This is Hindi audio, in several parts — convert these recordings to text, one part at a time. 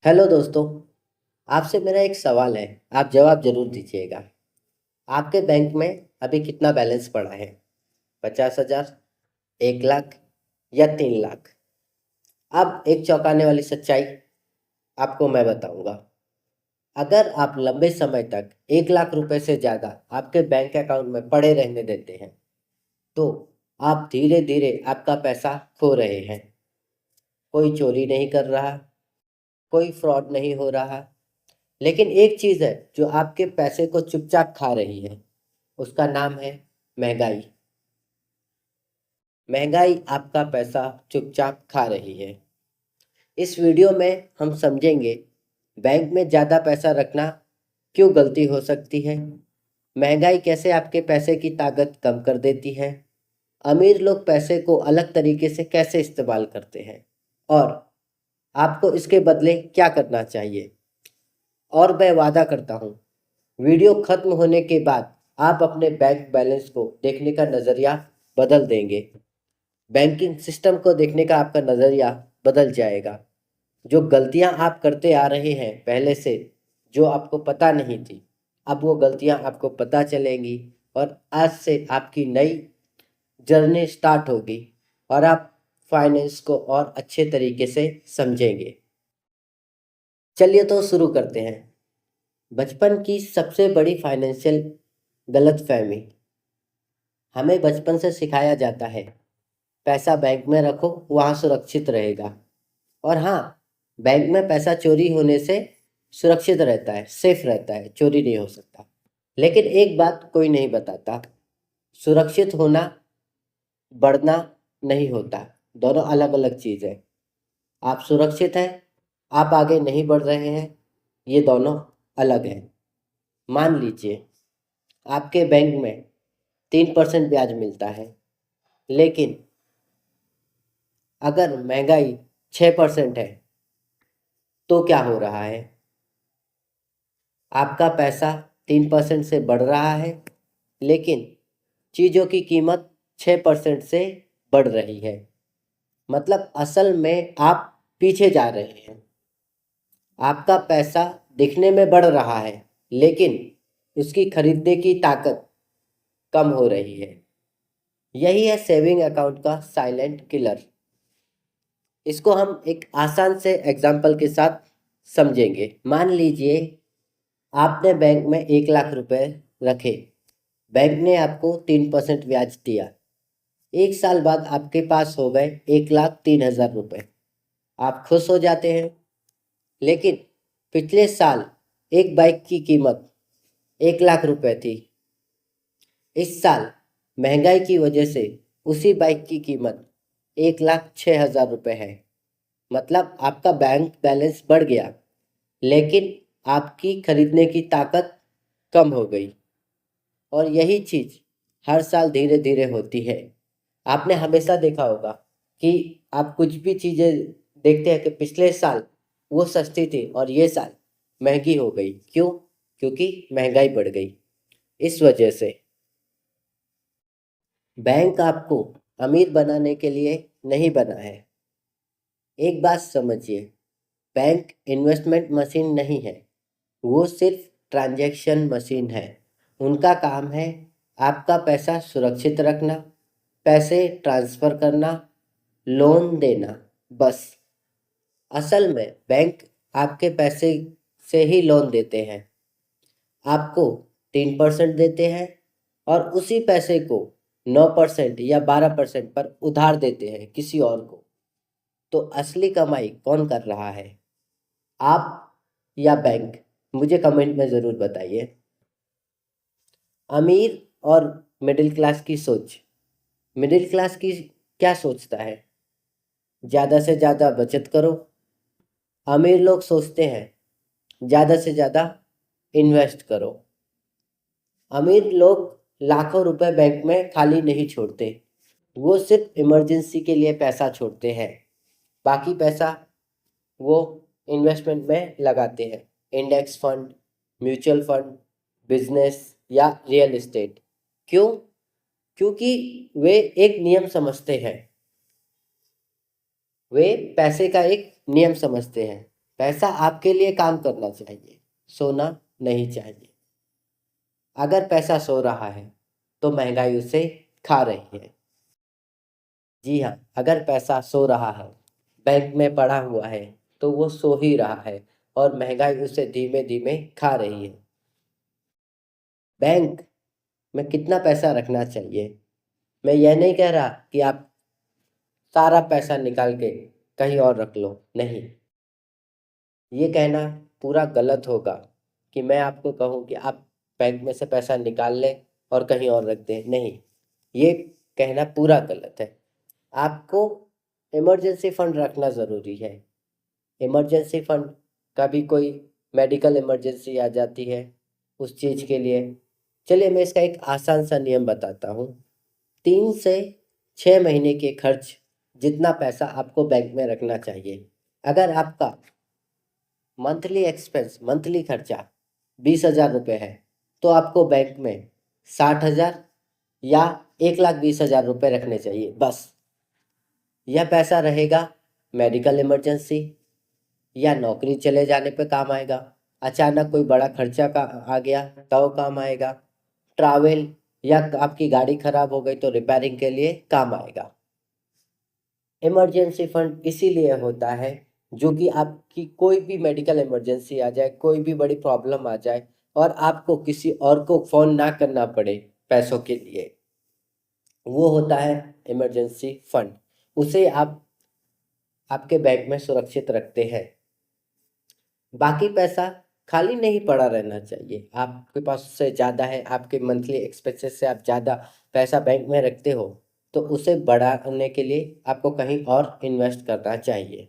हेलो दोस्तों। आपसे मेरा एक सवाल है। आप जवाब जरूर दीजिएगा। आपके बैंक में अभी कितना बैलेंस पड़ा है? 50,000, 1 लाख या 3 लाख? अब एक चौंकाने वाली सच्चाई आपको मैं बताऊंगा। अगर आप लंबे समय तक 1 लाख रुपए से ज़्यादा आपके बैंक अकाउंट में पड़े रहने देते हैं तो आप धीरे धीरे आपका पैसा खो रहे हैं। कोई चोरी नहीं कर रहा, कोई फ्रॉड नहीं हो रहा, लेकिन एक चीज है जो आपके पैसे को चुपचाप खा रही है। उसका नाम है महंगाई। महंगाई आपका पैसा चुपचाप खा रही है। इस वीडियो में हम समझेंगे बैंक में ज़्यादा पैसा रखना क्यों गलती हो सकती है, महंगाई कैसे आपके पैसे की ताकत कम कर देती है, अमीर लोग पैसे को अलग तरीके से कैसे इस्तेमाल करते हैं और आपको इसके बदले क्या करना चाहिए। और मैं वादा करता हूँ वीडियो खत्म होने के बाद आप अपने बैंक बैलेंस को देखने का नज़रिया बदल देंगे। बैंकिंग सिस्टम को देखने का आपका नज़रिया बदल जाएगा। जो गलतियां आप करते आ रहे हैं पहले से, जो आपको पता नहीं थी, अब वो गलतियां आपको पता चलेंगी और आज से आपकी नई जर्नी स्टार्ट होगी और आप फाइनेंस को और अच्छे तरीके से समझेंगे। चलिए तो शुरू करते हैं। बचपन की सबसे बड़ी फाइनेंशियल गलतफहमी। हमें बचपन से सिखाया जाता है पैसा बैंक में रखो, वहाँ सुरक्षित रहेगा। और हाँ, बैंक में पैसा चोरी होने से सुरक्षित रहता है, सेफ रहता है, चोरी नहीं हो सकता। लेकिन एक बात कोई नहीं बताता, सुरक्षित होना बढ़ना नहीं होता। दोनों अलग अलग चीज़ है। आप सुरक्षित हैं, आप आगे नहीं बढ़ रहे हैं, ये दोनों अलग हैं। मान लीजिए आपके बैंक में 3% ब्याज मिलता है, लेकिन अगर महंगाई 6% है तो क्या हो रहा है? आपका पैसा 3% से बढ़ रहा है, लेकिन चीज़ों की कीमत 6% से बढ़ रही है। मतलब असल में आप पीछे जा रहे हैं। आपका पैसा दिखने में बढ़ रहा है, लेकिन उसकी खरीदने की ताकत कम हो रही है। यही है सेविंग अकाउंट का साइलेंट किलर। इसको हम एक आसान से एग्जाम्पल के साथ समझेंगे। मान लीजिए आपने बैंक में 1 लाख रुपए रखे। बैंक ने आपको 3% ब्याज दिया। 1 साल बाद आपके पास हो गए 1,03,000 रुपए। आप खुश हो जाते हैं। लेकिन पिछले साल एक बाइक की कीमत 1 लाख रुपए थी। इस साल महंगाई की वजह से उसी बाइक की कीमत 1,06,000 रुपए है। मतलब आपका बैंक बैलेंस बढ़ गया, लेकिन आपकी खरीदने की ताकत कम हो गई। और यही चीज़ हर साल धीरे धीरे होती है। आपने हमेशा देखा होगा कि आप कुछ भी चीज़ें देखते हैं कि पिछले साल वो सस्ती थी और ये साल महंगी हो गई। क्यों? क्योंकि महंगाई बढ़ गई। इस वजह से बैंक आपको अमीर बनाने के लिए नहीं बना है। एक बात समझिए, बैंक इन्वेस्टमेंट मशीन नहीं है, वो सिर्फ ट्रांजैक्शन मशीन है। उनका काम है आपका पैसा सुरक्षित रखना, पैसे ट्रांसफ़र करना, लोन देना, बस। असल में बैंक आपके पैसे से ही लोन देते हैं। आपको 3% देते हैं और उसी पैसे को 9% या 12% पर उधार देते हैं किसी और को। तो असली कमाई कौन कर रहा है, आप या बैंक? मुझे कमेंट में ज़रूर बताइए। अमीर और मिडिल क्लास की सोच। मिडिल क्लास की क्या सोचता है? ज़्यादा से ज़्यादा बचत करो। अमीर लोग सोचते हैं ज़्यादा से ज़्यादा इन्वेस्ट करो। अमीर लोग लाखों रुपए बैंक में खाली नहीं छोड़ते, वो सिर्फ इमरजेंसी के लिए पैसा छोड़ते हैं। बाकी पैसा वो इन्वेस्टमेंट में लगाते हैं। Index fund, mutual fund, business या रियल एस्टेट। क्यों? क्योंकि वे एक नियम समझते हैं। वे पैसे का एक नियम समझते हैं पैसा आपके लिए काम करना चाहिए, सोना नहीं चाहिए। अगर पैसा सो रहा है तो महंगाई उसे खा रही है। जी हाँ, अगर पैसा सो रहा है, बैंक में पड़ा हुआ है, तो वो सो ही रहा है और महंगाई उसे धीमे धीमे खा रही है। बैंक में कितना पैसा रखना चाहिए, मैं यह नहीं कह रहा कि आप सारा पैसा निकाल के कहीं और रख लो, नहीं। ये कहना पूरा गलत होगा कि मैं आपको कहूँ कि आप बैंक में से पैसा निकाल लें और कहीं और रख दें, नहीं। ये कहना पूरा गलत है। आपको इमरजेंसी फंड रखना ज़रूरी है। इमरजेंसी फंड, कभी कोई मेडिकल इमरजेंसी आ जाती है, उस चीज़ के लिए। चलिए मैं इसका एक आसान सा नियम बताता हूँ। 3 से 6 महीने के खर्च जितना पैसा आपको बैंक में रखना चाहिए। अगर आपका मंथली एक्सपेंस, मंथली खर्चा 20,000 रुपये है, तो आपको बैंक में 60,000 या 1,20,000 रुपये रखने चाहिए, बस। यह पैसा रहेगा मेडिकल इमरजेंसी या नौकरी चले जाने पे काम आएगा, अचानक कोई बड़ा खर्चा का आ गया तो काम आएगा, ट्रैवल या आपकी गाड़ी खराब हो गई तो रिपेयरिंग के लिए काम आएगा। इमरजेंसी फंड इसीलिए होता है जो कि आपकी कोई भी मेडिकल इमरजेंसी आ जाए, कोई भी बड़ी प्रॉब्लम आ जाए और आपको किसी और को फ़ोन ना करना पड़े पैसों के लिए, वो होता है इमरजेंसी फंड। उसे आप आपके बैंक में सुरक्षित रखते हैं। बाकी पैसा खाली नहीं पड़ा रहना चाहिए। आपके पास उससे ज़्यादा है, आपके मंथली एक्सपेंसेस से आप ज़्यादा पैसा बैंक में रखते हो, तो उसे बढ़ाने के लिए आपको कहीं और इन्वेस्ट करना चाहिए।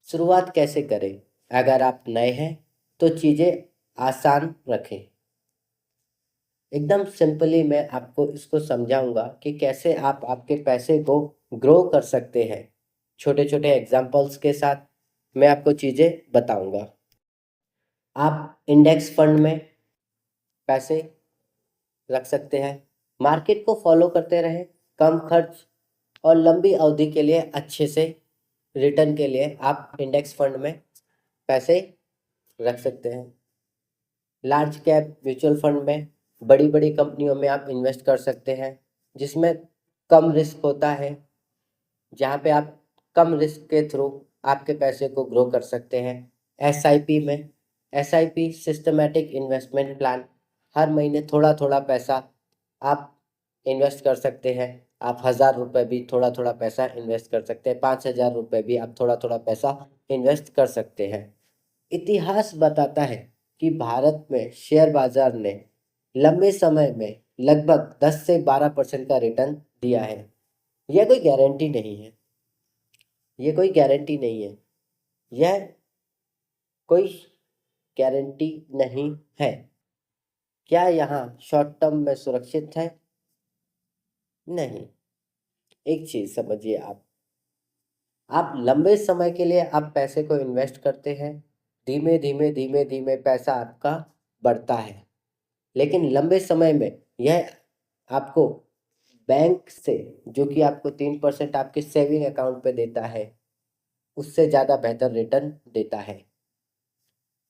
शुरुआत कैसे करें? अगर आप नए हैं तो चीज़ें आसान रखें। एकदम सिंपली मैं आपको इसको समझाऊंगा कि कैसे आप आपके पैसे को ग्रो कर सकते हैं। छोटे छोटे एग्जाम्पल्स के साथ मैं आपको चीज़ें बताऊंगा। आप इंडेक्स फंड में पैसे रख सकते हैं। मार्केट को फॉलो करते रहें, कम खर्च और लंबी अवधि के लिए अच्छे से रिटर्न के लिए आप इंडेक्स फंड में पैसे रख सकते हैं। लार्ज कैप म्यूचुअल फंड में बड़ी बड़ी कंपनियों में आप इन्वेस्ट कर सकते हैं, जिसमें कम रिस्क होता है, जहाँ पे आप कम रिस्क के थ्रू आपके पैसे को ग्रो कर सकते हैं। एसआईपी में, एसआईपी सिस्टमेटिक इन्वेस्टमेंट प्लान, हर महीने थोड़ा थोड़ा पैसा आप इन्वेस्ट कर सकते हैं। आप 1,000 रुपये भी थोड़ा थोड़ा पैसा इन्वेस्ट कर सकते हैं, 5,000 रुपये भी आप थोड़ा थोड़ा पैसा इन्वेस्ट कर सकते हैं। इतिहास बताता है कि भारत में शेयर बाजार ने लंबे समय में लगभग 10 से 12% का रिटर्न दिया है। यह कोई गारंटी नहीं है, ये कोई गारंटी नहीं है, यह कोई गारंटी नहीं है। क्या यहाँ शॉर्ट टर्म में सुरक्षित है? नहीं। एक चीज समझिए, आप लंबे समय के लिए आप पैसे को इन्वेस्ट करते हैं, धीमे धीमे धीमे धीमे पैसा आपका बढ़ता है, लेकिन लंबे समय में यह आपको बैंक से, जो कि आपको 3% आपके सेविंग अकाउंट पे देता है, उससे ज़्यादा बेहतर रिटर्न देता है।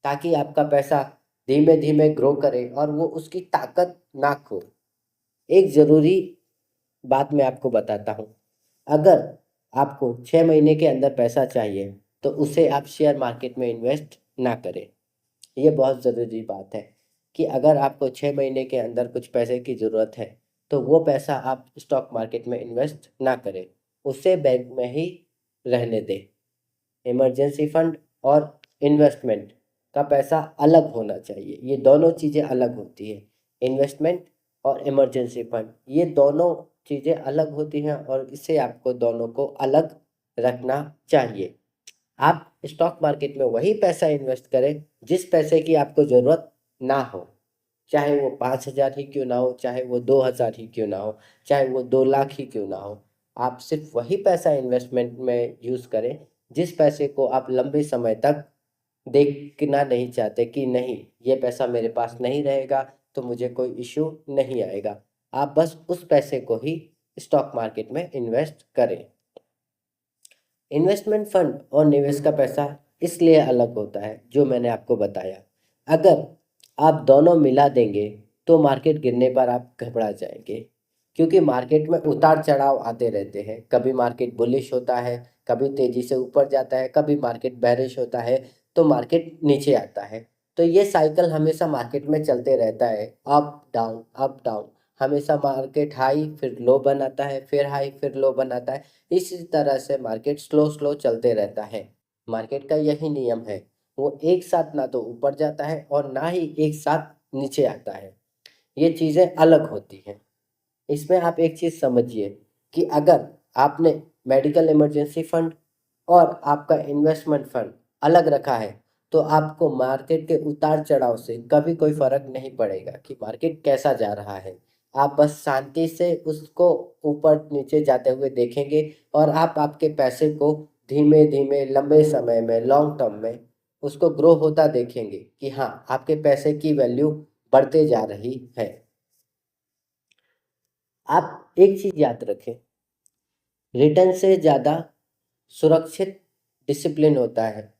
ताकि आपका पैसा धीमे धीमे ग्रो करे और वो उसकी ताकत ना खो। एक ज़रूरी बात मैं आपको बताता हूँ। अगर आपको 6 महीने के अंदर पैसा चाहिए तो उसे आप शेयर मार्केट में इन्वेस्ट ना करें। ये बहुत ज़रूरी बात है कि अगर आपको 6 महीने के अंदर कुछ पैसे की ज़रूरत है तो वो पैसा आप स्टॉक मार्केट में इन्वेस्ट ना करें, उसे बैंक में ही रहने दें। इमरजेंसी फंड और इन्वेस्टमेंट का पैसा अलग होना चाहिए, ये दोनों चीज़ें अलग होती है। इन्वेस्टमेंट और इमरजेंसी फंड, ये दोनों चीज़ें अलग होती हैं और इसे आपको दोनों को अलग रखना चाहिए। आप स्टॉक मार्केट में वही पैसा इन्वेस्ट करें जिस पैसे की आपको ज़रूरत ना हो, चाहे वो 5,000 ही क्यों ना हो, चाहे वो 2,000 ही क्यों ना हो, चाहे वो 2 लाख ही क्यों ना हो। आप सिर्फ वही पैसा इन्वेस्टमेंट में यूज़ करें जिस पैसे को आप लंबे समय तक देखना नहीं चाहते कि नहीं, ये पैसा मेरे पास नहीं रहेगा तो मुझे कोई इशू नहीं आएगा। आप बस उस पैसे को ही स्टॉक मार्केट में इन्वेस्ट करें। इन्वेस्टमेंट फंड और निवेश का पैसा इसलिए अलग होता है जो मैंने आपको बताया। अगर आप दोनों मिला देंगे तो मार्केट गिरने पर आप घबरा जाएंगे, क्योंकि मार्केट में उतार चढ़ाव आते रहते हैं। कभी मार्केट बुलिश होता है, कभी तेजी से ऊपर जाता है, कभी मार्केट बेरिश होता है तो मार्केट नीचे आता है। तो ये साइकिल हमेशा मार्केट में चलते रहता है, अप डाउन अप डाउन। हमेशा मार्केट हाई फिर लो बनाता है, फिर हाई फिर लो बनाता है। इसी तरह से मार्केट स्लो स्लो चलते रहता है। मार्केट का यही नियम है, वो एक साथ ना तो ऊपर जाता है और ना ही एक साथ नीचे आता है। ये चीज़ें अलग होती हैं। इसमें आप एक चीज़ समझिए कि अगर आपने मेडिकल इमरजेंसी फंड और आपका इन्वेस्टमेंट फंड अलग रखा है तो आपको मार्केट के उतार चढ़ाव से कभी कोई फर्क नहीं पड़ेगा कि मार्केट कैसा जा रहा है। आप बस शांति से उसको ऊपर नीचे जाते हुए देखेंगे और आप आपके पैसे को धीमे धीमे लंबे समय में लॉन्ग टर्म में उसको ग्रो होता देखेंगे कि हाँ, आपके पैसे की वैल्यू बढ़ते जा रही है। आप एक चीज याद रखें, रिटर्न से ज़्यादा सुरक्षित डिसिप्लिन होता है।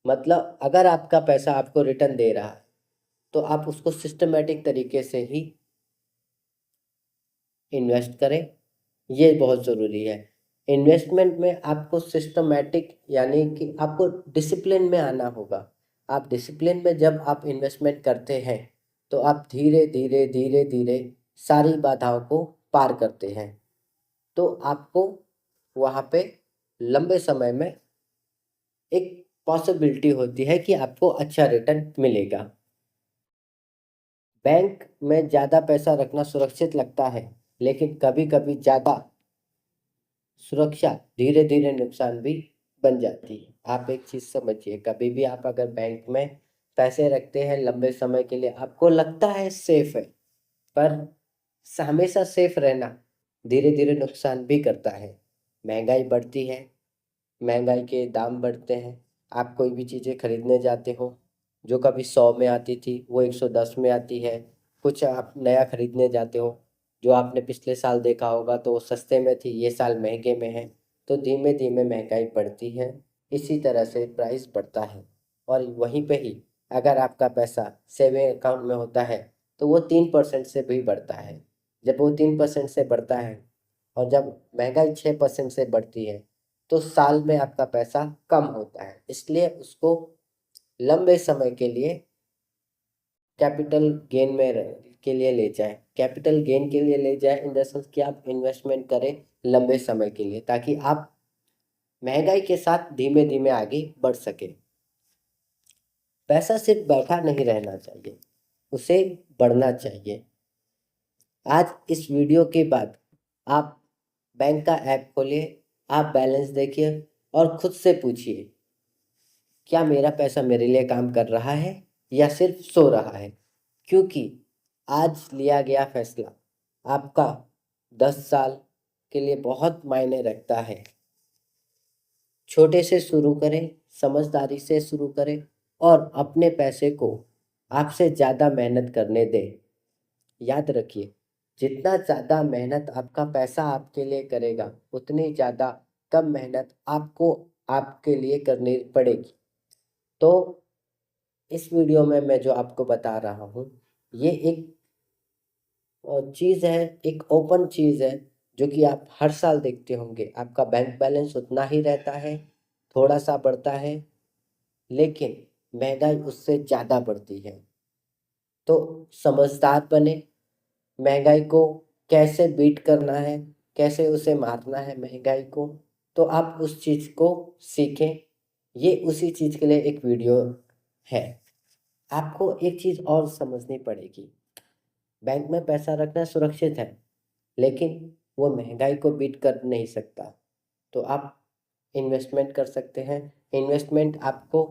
मतलब अगर आपका पैसा आपको रिटर्न दे रहा है तो आप उसको सिस्टमेटिक तरीके से ही इन्वेस्ट करें, ये बहुत ज़रूरी है। इन्वेस्टमेंट में आपको सिस्टमेटिक यानी कि आपको डिसिप्लिन में आना होगा। आप डिसिप्लिन में जब आप इन्वेस्टमेंट करते हैं तो आप धीरे धीरे धीरे धीरे सारी बाधाओं को पार करते हैं। तो आपको वहाँ पे लंबे समय में एक पॉसिबिलिटी होती है कि आपको अच्छा रिटर्न मिलेगा। बैंक में ज़्यादा पैसा रखना सुरक्षित लगता है, लेकिन कभी कभी ज़्यादा सुरक्षा धीरे धीरे नुकसान भी बन जाती है। आप एक चीज़ समझिए, कभी भी आप अगर बैंक में पैसे रखते हैं लंबे समय के लिए, आपको लगता है सेफ है, पर हमेशा सेफ रहना धीरे धीरे नुकसान भी करता है। महंगाई बढ़ती है, महंगाई के दाम बढ़ते हैं। आप कोई भी चीज़ें खरीदने जाते हो, जो कभी 100 में आती थी वो 110 में आती है। कुछ आप नया खरीदने जाते हो, जो आपने पिछले साल देखा होगा तो वो सस्ते में थी, ये साल महंगे में है। तो धीमे धीमे महंगाई बढ़ती है, इसी तरह से प्राइस बढ़ता है। और वहीं पे ही अगर आपका पैसा सेविंग अकाउंट में होता है तो वो 3% से भी बढ़ता है। जब वो 3% से बढ़ता है और जब महंगाई 6% से बढ़ती है तो साल में आपका पैसा कम होता है। इसलिए उसको लंबे समय के लिए कैपिटल गेन में के लिए ले जाए, कैपिटल गेन के लिए ले जाए इन द सेंस कि आप इन्वेस्टमेंट करें लंबे समय के लिए, ताकि आप महंगाई के साथ धीमे धीमे आगे बढ़ सके। पैसा सिर्फ बैठा नहीं रहना चाहिए, उसे बढ़ना चाहिए। आज इस वीडियो के बाद आप बैंक का ऐप खोलिए, आप बैलेंस देखिए और खुद से पूछिए, क्या मेरा पैसा मेरे लिए काम कर रहा है या सिर्फ सो रहा है? क्योंकि आज लिया गया फैसला आपका 10 साल के लिए बहुत मायने रखता है। छोटे से शुरू करें, समझदारी से शुरू करें और अपने पैसे को आपसे ज़्यादा मेहनत करने दें। याद रखिए, जितना ज़्यादा मेहनत आपका पैसा आपके लिए करेगा उतनी ज़्यादा कम मेहनत आपको आपके लिए करनी पड़ेगी। तो इस वीडियो में मैं जो आपको बता रहा हूँ, ये एक चीज़ है, एक ओपन चीज़ है जो कि आप हर साल देखते होंगे। आपका बैंक बैलेंस उतना ही रहता है, थोड़ा सा बढ़ता है, लेकिन महंगाई उससे ज़्यादा बढ़ती है। तो समझदार बने, महंगाई को कैसे बीट करना है, कैसे उसे मारना है महंगाई को, तो आप उस चीज़ को सीखें। ये उसी चीज़ के लिए एक वीडियो है। आपको एक चीज़ और समझनी पड़ेगी, बैंक में पैसा रखना सुरक्षित है, लेकिन वो महंगाई को बीट कर नहीं सकता। तो आप इन्वेस्टमेंट कर सकते हैं। इन्वेस्टमेंट आपको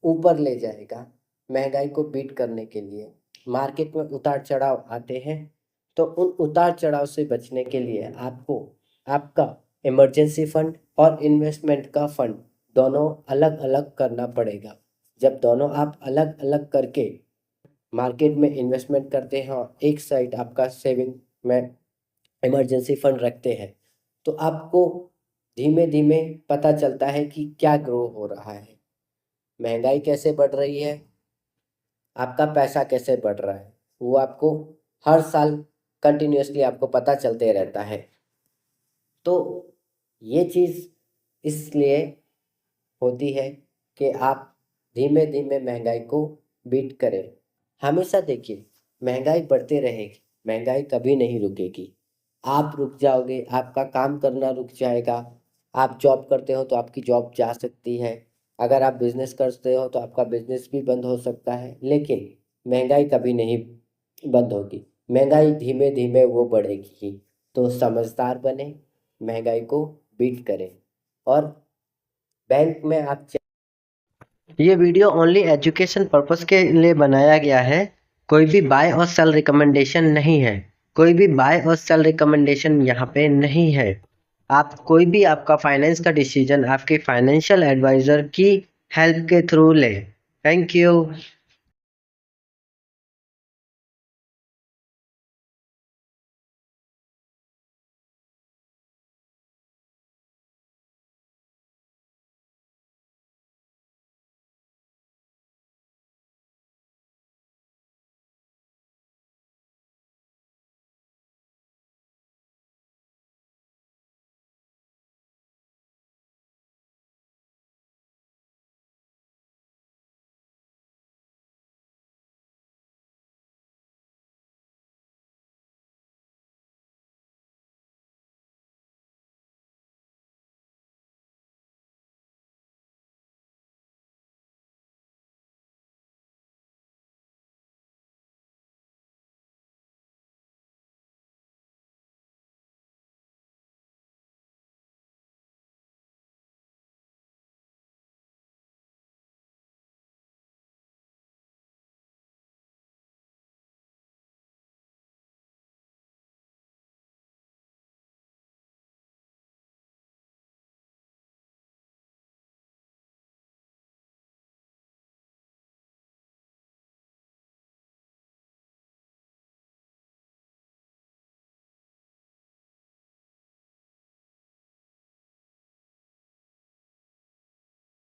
ऊपर ले जाएगा महंगाई को बीट करने के लिए। मार्केट में उतार चढ़ाव आते हैं, तो उन उतार चढ़ाव से बचने के लिए आपको आपका इमरजेंसी फंड और इन्वेस्टमेंट का फंड दोनों अलग अलग करना पड़ेगा। जब दोनों आप अलग अलग करके मार्केट में इन्वेस्टमेंट करते हैं और एक साइड आपका सेविंग में इमरजेंसी फंड रखते हैं, तो आपको धीमे धीमे पता चलता है कि क्या ग्रो हो रहा है। महंगाई कैसे बढ़ रही है, आपका पैसा कैसे बढ़ रहा है, वो आपको हर साल कंटिन्यूअसली आपको पता चलते रहता है। तो ये चीज़ इसलिए होती है कि आप धीमे धीमे महंगाई को बीट करें। हमेशा देखिए, महंगाई बढ़ती रहेगी, महंगाई कभी नहीं रुकेगी। आप रुक जाओगे, आपका काम करना रुक जाएगा। आप जॉब करते हो तो आपकी जॉब जा सकती है। अगर आप बिजनेस करते हो तो आपका बिजनेस भी बंद हो सकता है, लेकिन महंगाई कभी नहीं बंद होगी। महंगाई धीमे धीमे वो बढ़ेगी ही। तो समझदार बने, महंगाई को बीट करें। और बैंक में आप ये वीडियो ओनली एजुकेशन पर्पस के लिए बनाया गया है। कोई भी बाय और सेल रिकमेंडेशन नहीं है। कोई भी बाय और सेल रिकमेंडेशन यहाँ पे नहीं है। आप कोई भी आपका फाइनेंस का डिसीजन आपके फाइनेंशियल एडवाइजर की हेल्प के थ्रू लें। Thank you.